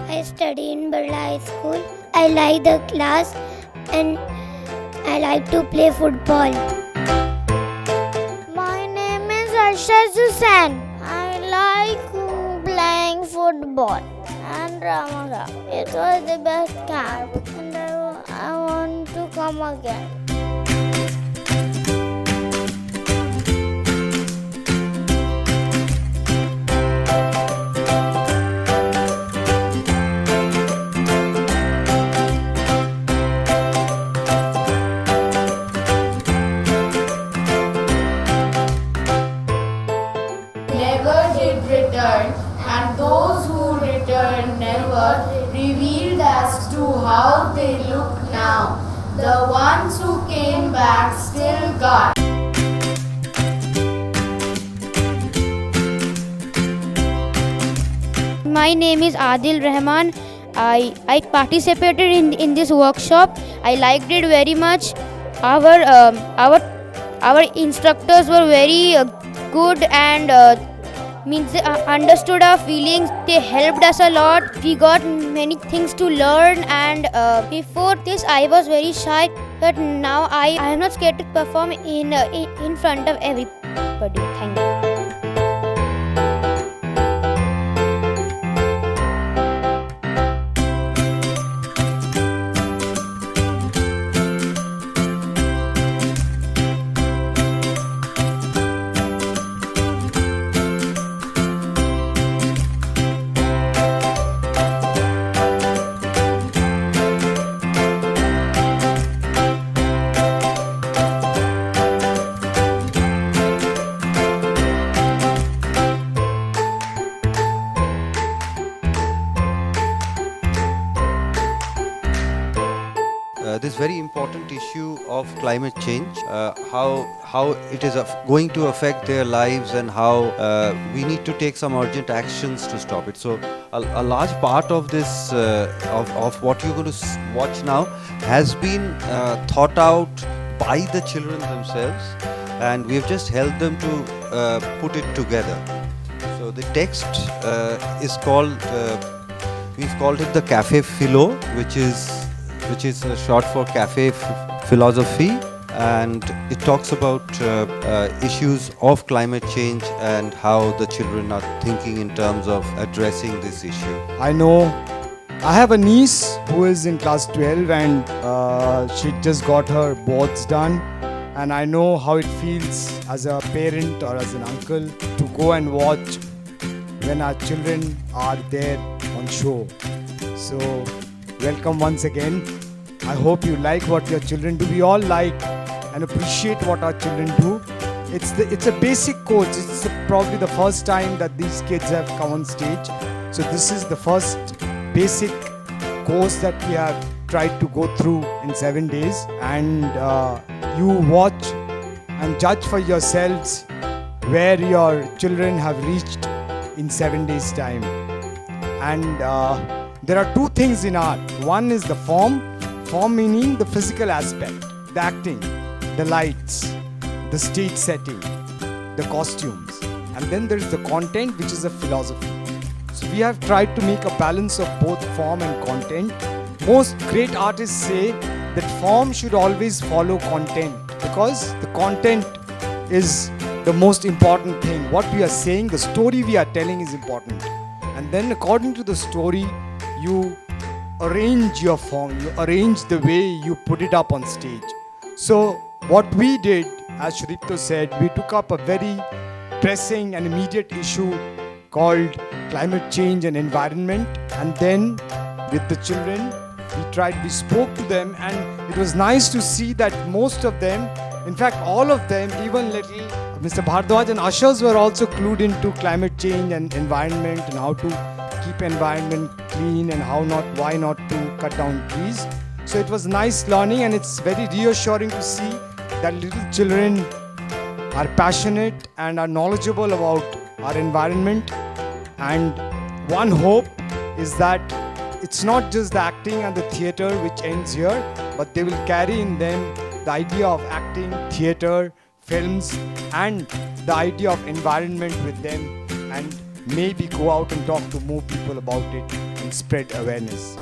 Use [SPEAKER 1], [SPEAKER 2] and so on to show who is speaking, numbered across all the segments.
[SPEAKER 1] I study in Birla High School. I like the class and I like to play football. My name is Arsha Susan. I like playing football and Ramaga. It was the best camp and I want to come again.
[SPEAKER 2] Never did return, and those who returned never revealed as to how they look now. The ones who came back still got.
[SPEAKER 3] My name is Adil Rahman. I participated in this workshop. I liked it very much. Our instructors were very good and means they understood our feelings. They helped us a lot. We got many things to learn, and before this I was very shy, but now I am not scared to perform in front of everybody. Thank you.
[SPEAKER 4] This very important issue of climate change, how it is going to affect their lives, and how we need to take some urgent actions to stop it. So a large part of this of what you're going to watch now has been thought out by the children themselves, and we've just helped them to put it together. So the text is called we've called it the Cafe Philo, which is short for Cafe Philosophy, and it talks about issues of climate change and how the children are thinking in terms of addressing this issue.
[SPEAKER 5] I have a niece who is in class 12 and she just got her boards done, and I know how it feels as a parent or as an uncle to go and watch when our children are there on show. So welcome once again. I hope you like what your children do. We all like and appreciate what our children do. It's a basic course. It's probably the first time that these kids have come on stage. So this is the first basic course that we have tried to go through in 7 days. And you watch and judge for yourselves where your children have reached in 7 days' time. And there are two things in art. One is the form meaning the physical aspect, the acting, the lights, the stage setting, the costumes. And then there is the content, which is a philosophy. So we have tried to make a balance of both form and content. Most great artists say that form should always follow content, because the content is the most important thing. What we are saying, the story we are telling is important. And then according to the story, you arrange your form, you arrange the way you put it up on stage. So what we did, as Shripto said, we took up a very pressing and immediate issue called climate change and environment, and then with the children we spoke to them, and it was nice to see that most of them, in fact all of them, even little Mr. Bhardwaj and ushers, were also clued into climate change and environment and how to keep environment clean and why not to cut down trees. So it was nice learning, and it's very reassuring to see that little children are passionate and are knowledgeable about our environment. And one hope is that it's not just the acting and the theatre which ends here, but they will carry in them the idea of acting, theatre, films, and the idea of environment with them, and maybe go out and talk to more people about it and and spread awareness.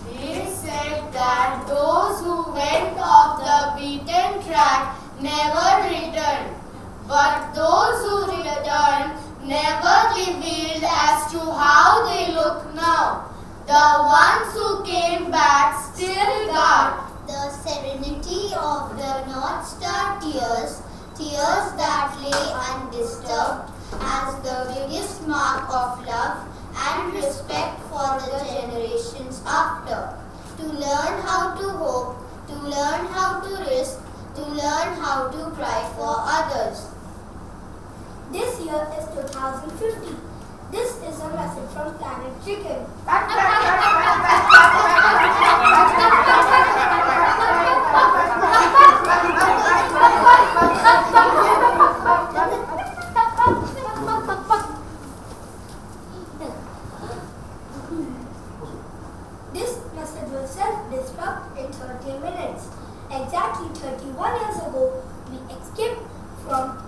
[SPEAKER 2] They said that those who went off the beaten track never returned, but those who returned never revealed as to how they look now. The ones who came back still guard
[SPEAKER 1] The serenity of the North Star tears, tears that lay undisturbed, as the biggest mark of love and respect for the generations after. To learn how to hope, to learn how to risk, to learn how to cry for others.
[SPEAKER 6] This year is 2050. This is a message from Planet Chicken. This message will self-destruct in 30 minutes. Exactly 31 years ago, we escaped from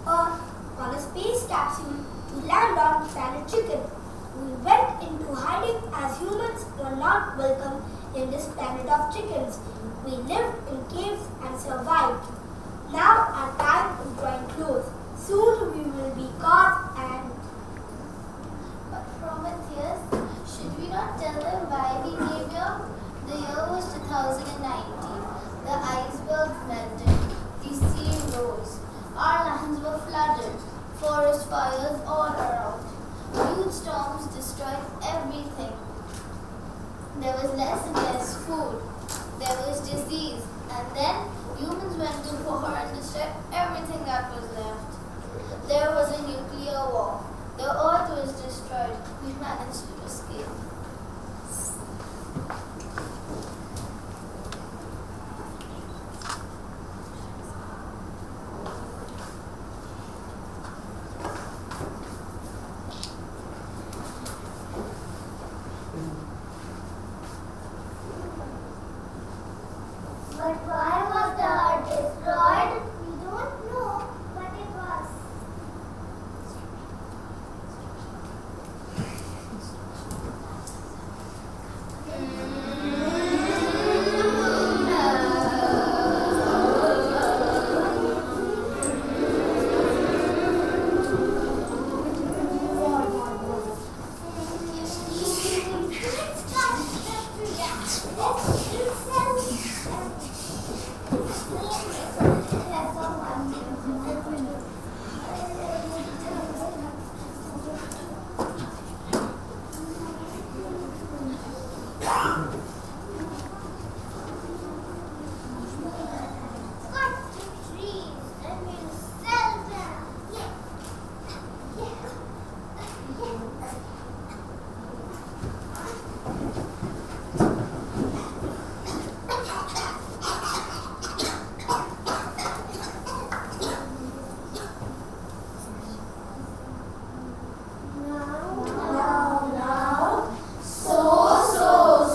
[SPEAKER 6] Earth on a space capsule to land on Planet Chicken. We went into hiding as humans were not welcome in this planet of chickens. We lived in caves and survived. Now our time is drawing close. Soon we will be caught and...
[SPEAKER 1] But Prometheus, should we not tell them why we came here? The year was 2019. The icebergs melted. The sea rose. Our lands were flooded. Forest fires all around. Huge storms destroyed everything. There was less and less food. There was disease. And then humans went to war and destroyed everything that was left. There was a nuclear war. The earth was destroyed. We managed to escape. But why was the earth destroyed? We don't know, but it was.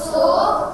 [SPEAKER 2] So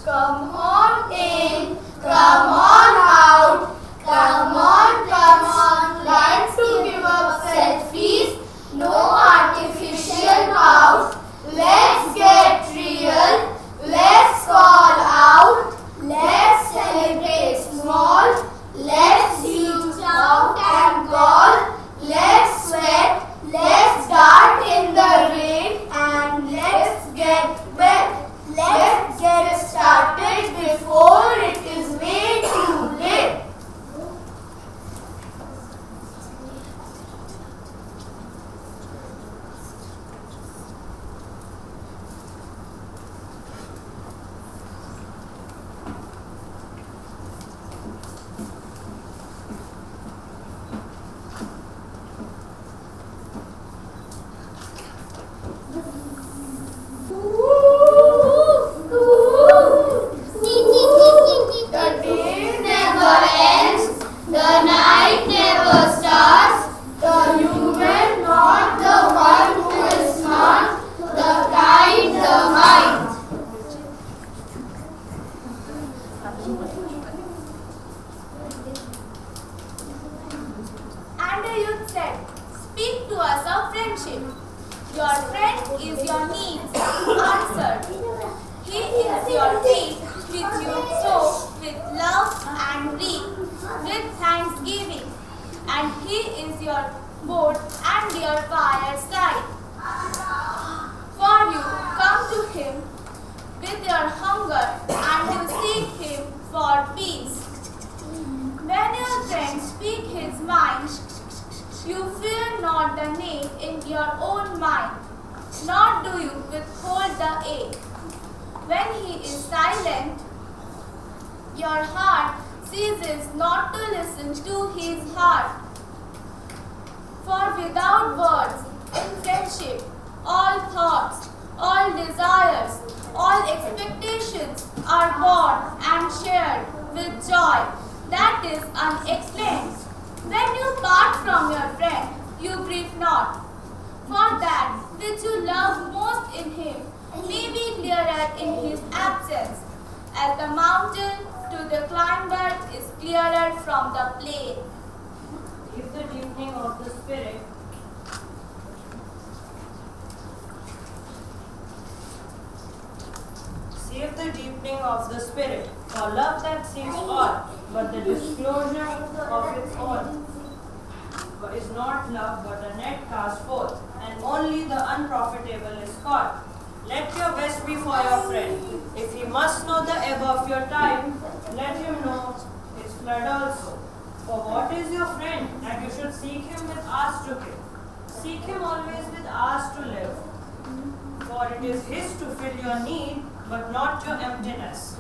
[SPEAKER 2] Come on in, come on out, come on, learn to give up selfies, no artificial mouth. Let's get real, let's call out, let's celebrate small, let's reach out and call, let's sweat, let's dart in the rain, and let's get wet. Let's get started before it is way too late. The day never ends, the night never starts, the human not the one who is smart, the kind, the mind.
[SPEAKER 7] And the youth said, speak to us of friendship. Your friend is your needs answered. He is your feet which you sow with love and breathe, with thanksgiving. And he is your boat and your fireside. For you come to him with your hunger and you seek him for peace. When your friend speaks his mind, you fear not the need in your own mind, nor do you withhold the ache. When he is silent, your heart ceases not to listen to his heart. For without words, in friendship, all thoughts, all desires, all expectations are born and shared with joy that is unexplained. When you part from your friend, you grieve not, for that which you love most in him may be clearer in his absence, as the mountain to the climber is clearer from the plain.
[SPEAKER 8] If the deepening of the spirit Save the deepening of the spirit, for love that seems odd, but the disclosure of its own is not love but a net cast forth, and only the unprofitable is caught. Let your best be for your friend. If he must know the ebb of your time, let him know its flood also. For what is your friend that you should seek him with hours to give? Seek him always with hours to live. For it is his to fill your need, but not your emptiness.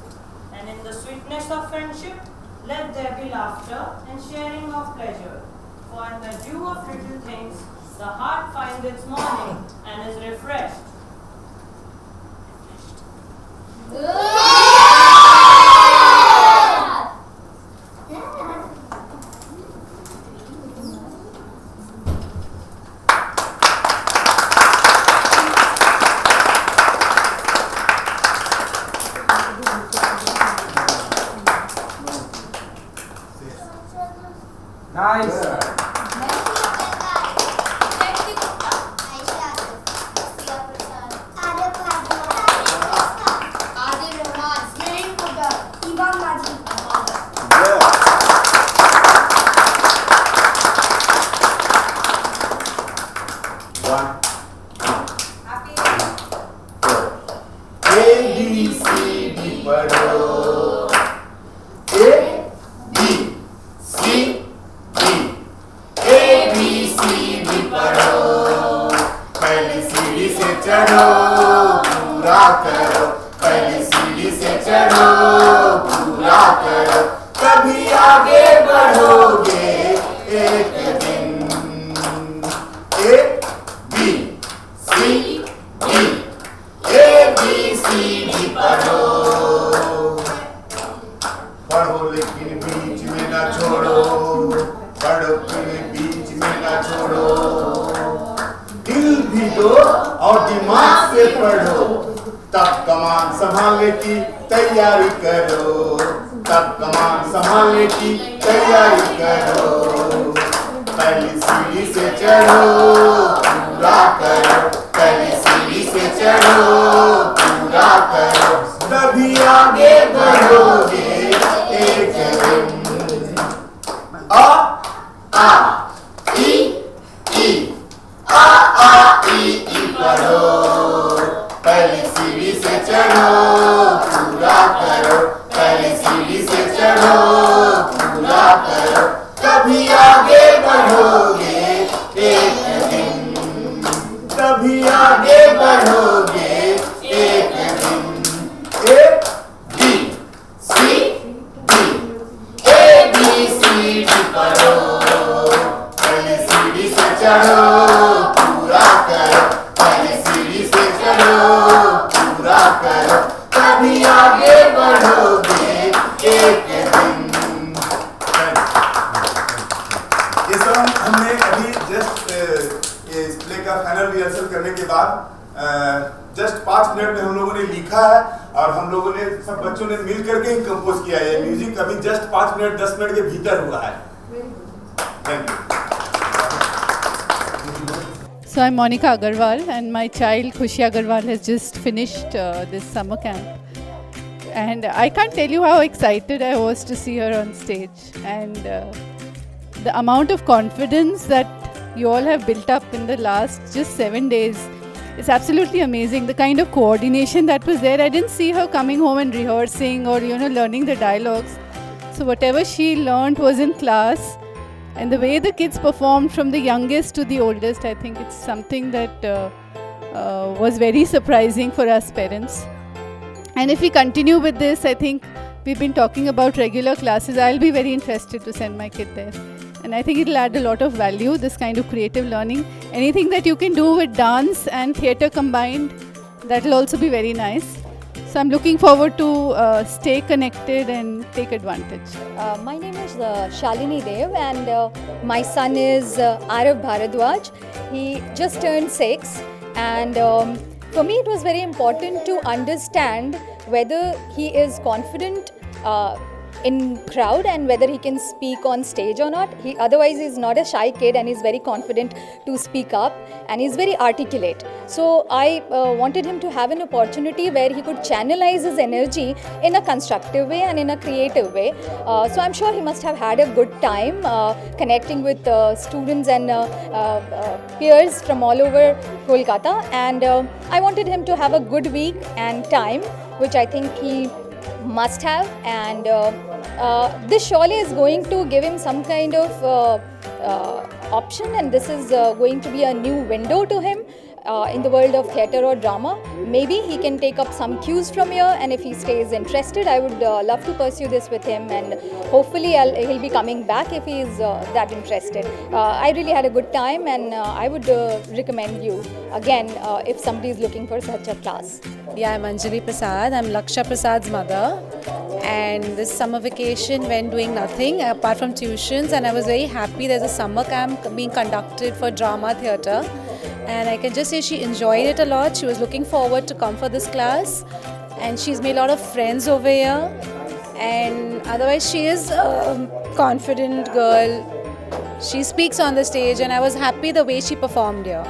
[SPEAKER 8] And in the sweetness of friendship, let there be laughter and sharing of pleasure. For in the dew of little things, the heart finds its morning and is refreshed.
[SPEAKER 5] Nice.
[SPEAKER 6] Ivan Maji.
[SPEAKER 9] चढ़ो पूरा करो, पहली सीढ़ी से चढ़ो पूरा करो, कभी आगे बढ़ोगे एक दिन। A B C D, A B C D पढ़ो, पढ़ो लेकिन बीच में ना छोड़ो, पढ़ो बीच में ना छोड़ो, दिल भी दो और दिमाग से पढ़ो, तब कमान संभालने की तैयारी करो, तब कमान संभालने की तैयारी करो, पहली सीढ़ी से चढ़ो पूरा करो, पहली सीढ़ी से चढ़ो पूरा करो, तभी आगे बढ़ोगे एक दिन। आ ई ई पढ़ो, पहली सीढ़ी से चढ़ो पूरा करो, पहली सीढ़ी से चढ़ो पूरा करो, कभी आगे बढ़ोगे एक दिन, कभी आगे बढ़ोगे एक दिन। A B C D, A B C D पढ़ो, पहली सीढ़ी से चढ़ो पूरा करो, पहली सीढ़ी से चढ़ो पूरा करो, कभी आगे बढ़ोगे एक दिन।
[SPEAKER 10] ये सब हमने अभी जस्ट इस प्ले का फाइनल रिहर्सल करने के बाद जस्ट 5 मिनट में हम लोगों ने लिखा है और हम लोगों ने सब बच्चों ने मिल करके ही कंपोज किया है। म्यूजिक अभी जस्ट 5 मिनट 10 मिनट के भीतर हुआ है। Thank you.
[SPEAKER 11] So I'm Monica Agarwal and my child Khushi Agarwal has just finished this summer camp, and I can't tell you how excited I was to see her on stage, and the amount of confidence that you all have built up in the last just 7 days is absolutely amazing. The kind of coordination that was there, I didn't see her coming home and rehearsing or learning the dialogues. So whatever she learned was in class. And the way the kids performed from the youngest to the oldest, I think it's something that was very surprising for us parents. And if we continue with this, I think we've been talking about regular classes. I'll be very interested to send my kid there. And I think it'll add a lot of value, this kind of creative learning. Anything that you can do with dance and theatre combined, that'll also be very nice. So I'm looking forward to stay connected and take advantage.
[SPEAKER 12] My name is Shalini Dev, and my son is Arav Bharadwaj. He just turned 6, and for me it was very important to understand whether he is confident in crowd and whether he can speak on stage or not. Otherwise he's not a shy kid and he's very confident to speak up and he's very articulate. So I wanted him to have an opportunity where he could channelize his energy in a constructive way and in a creative way. So I'm sure he must have had a good time connecting with students and peers from all over Kolkata, and I wanted him to have a good week and time, which I think he must have, and this surely is going to give him some kind of option, and this is going to be a new window to him in the world of theatre or drama. Maybe he can take up some cues from here, and if he stays interested, I would love to pursue this with him, and hopefully he'll be coming back if he is that interested. I really had a good time, and I would recommend you again if somebody is looking for such a class.
[SPEAKER 13] Yeah, I'm Anjali Prasad. I'm Laksha Prasad's mother, and this summer vacation went doing nothing apart from tuitions, and I was very happy there's a summer camp being conducted for drama theatre, and I can just say she enjoyed it a lot. She was looking forward to come for this class, and she's made a lot of friends over here, and otherwise she is a confident girl. She speaks on the stage, and I was happy the way she performed here.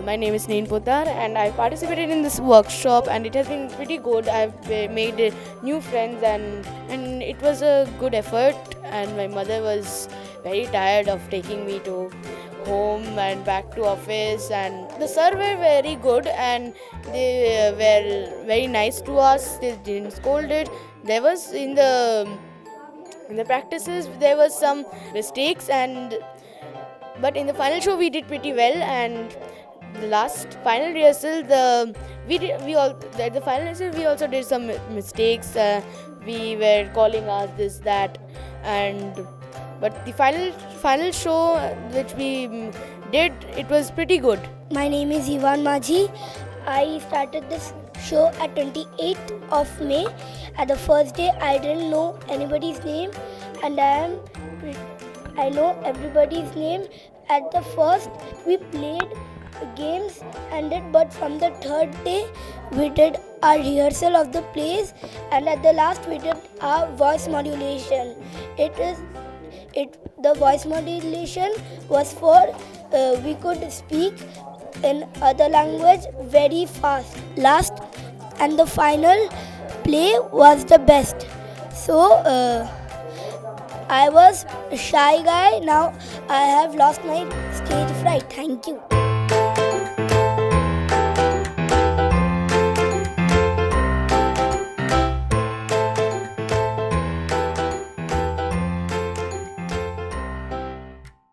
[SPEAKER 14] My name is Nain Poddar, and I participated in this workshop, and it has been pretty good. I've made new friends, and it was a good effort, and my mother was very tired of taking me to home and back to office, and the sir were very good and they were very nice to us. They didn't scold it. There was in the practices there was some mistakes, and but in the final show we did pretty well. And the last final rehearsal, we all at the final rehearsal we also did some mistakes. We were calling us this that, and but the final show which we did, it was pretty good.
[SPEAKER 6] My name is Ivan Maji. I started this show at 28th of May. At the first day, I didn't know anybody's name, and I know everybody's name. At the first, we played games and did, but from the third day, we did our rehearsal of the plays, and at the last, we did our voice modulation. The voice modulation was for we could speak in other language very fast. Last and the final play was the best. So I was a shy guy. Now I have lost my stage fright. Thank you.